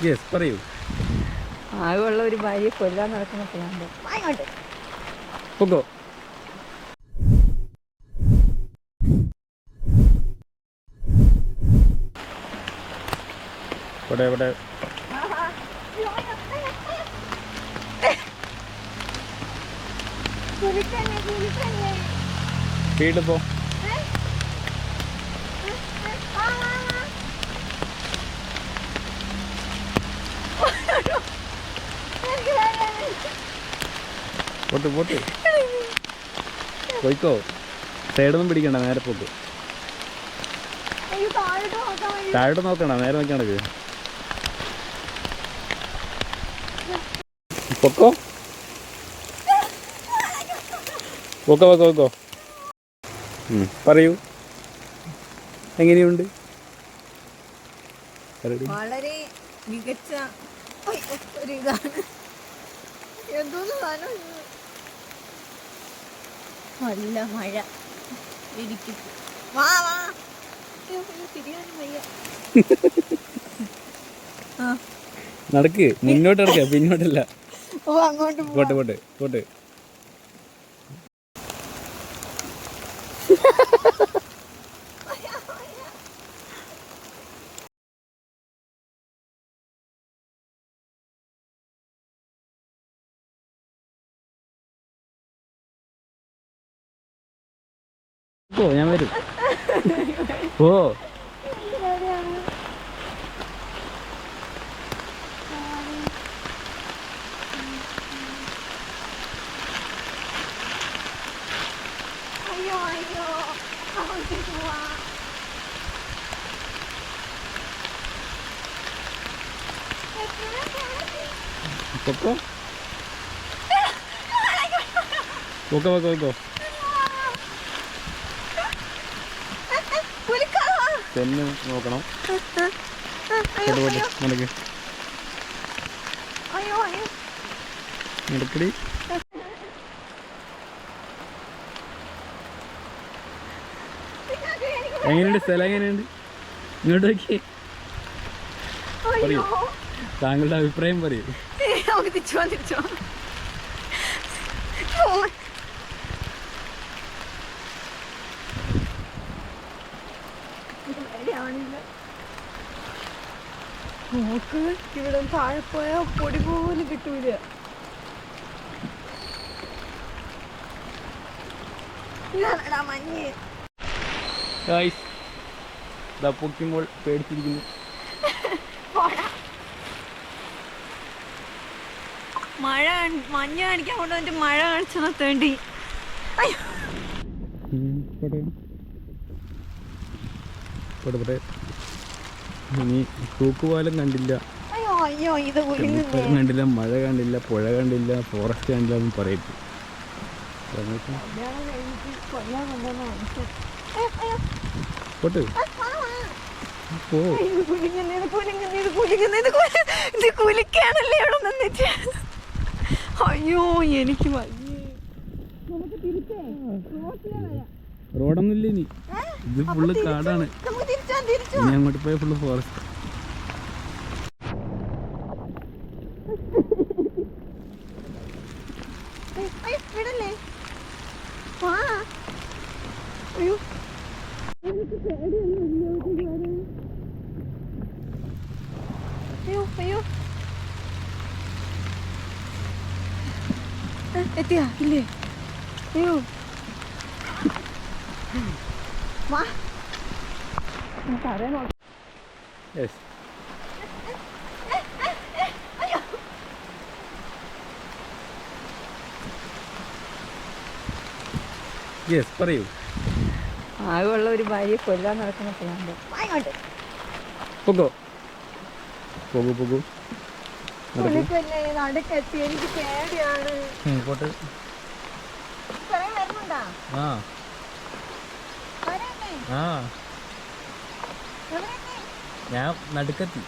Yes പറയൂ. ആകെയുള്ള ഒരു ഭാര്യയെ കൊല്ലാൻ നടക്കുന്ന പ്ലാൻ. പൊക്കോ. ഇവിടെ ഇവിടെ സ്പീഡ് പോ. പോട്ട് പോട്ട് പോയിക്കോ. സൈഡൊന്നും പിടിക്കണ്ട, നേരെ പോക്ക്. താഴോട്ട് നോക്കണ്ട, നേരെ നോക്കണത്. പൊക്കോ പൊക്കോ പൊക്കോ പൊക്കോ. പറയൂ, എങ്ങനെയുണ്ട്? വളരെ മികച്ച ഒരു ഇതാണ്. എന്തോന്ന് സാധനം, നല്ല മഴ. എനിക്ക് വാ വാ തിരിയാനും വയ്യ. നടക്ക്, മുന്നോട്ട് നടക്ക, പിന്നോട്ടല്ല. ഓ അങ്ങോട്ട് പോട്ട് പോട്ട് പോട്ട്. ഓ ഞാൻ വരും. ഓ അയ്യോ അയ്യോ പൊക്കോ പൊക്കോ പൊക്കോ പൊക്കോ. തന്നെ നോക്കണം. പോട്ട് പോട്ട് നടക്ക് നടക്കടി. എങ്ങനെയുണ്ട് സ്ഥലം, എങ്ങനെയുണ്ട്? ഇങ്ങോട്ട് നോക്കി പറയൂ, താങ്കളുടെ അഭിപ്രായം പറയൂ. നോക്ക്, ഇവിടെ താഴെ പോയാ പൊടി പോലും കിട്ടൂല. മഞ്ഞ് പൊക്കുമ്പോൾ പേടിച്ചിരിക്കുന്നു. മഴ മഞ്ഞ് കാണിക്കാൻ കൊണ്ടുവന്നിട്ട് മഴ കാണിച്ചു നിർത്തേണ്ടി. ഇനി തൂക്കുപാലം കണ്ടില്ല, അയ്യോ അയ്യോ ഇത് കണ്ടില്ല, മഴ കണ്ടില്ല, പുഴ കണ്ടില്ല, ഫോറസ്റ്റ് കണ്ടില്ല എന്ന് പറയട്ടെ. പോട്ട് പോ. കുലിക്കാണല്ലേ ഇവിടെ നിന്നിട്ട്. അയ്യോ എനിക്ക് റോഡൊന്നുമില്ല ഇനി, ഇത് ഫുള്ള് കാടാണ്. ഇനി അങ്ങോട്ട് പോയ ഫുള്ള് ഫോറസ്റ്റ്. അയ്യോ എത്തിയാ ഇല്ലേ? അയ്യോ വാ പറയാൻ. യെസ് പറയൂ. ആകെയുള്ള ഒരു ഭാര്യയെ കൊല്ലാൻ നടക്കുന്ന പ്ലാൻ. പൊക്കോ പോകൂ പോകൂ. നടുക്കെത്തി, എനിക്ക് പേടിയാണ്. പോട്ട്. വരുന്നുണ്ടാ? ആ ഞാൻ നടുക്കെത്തി.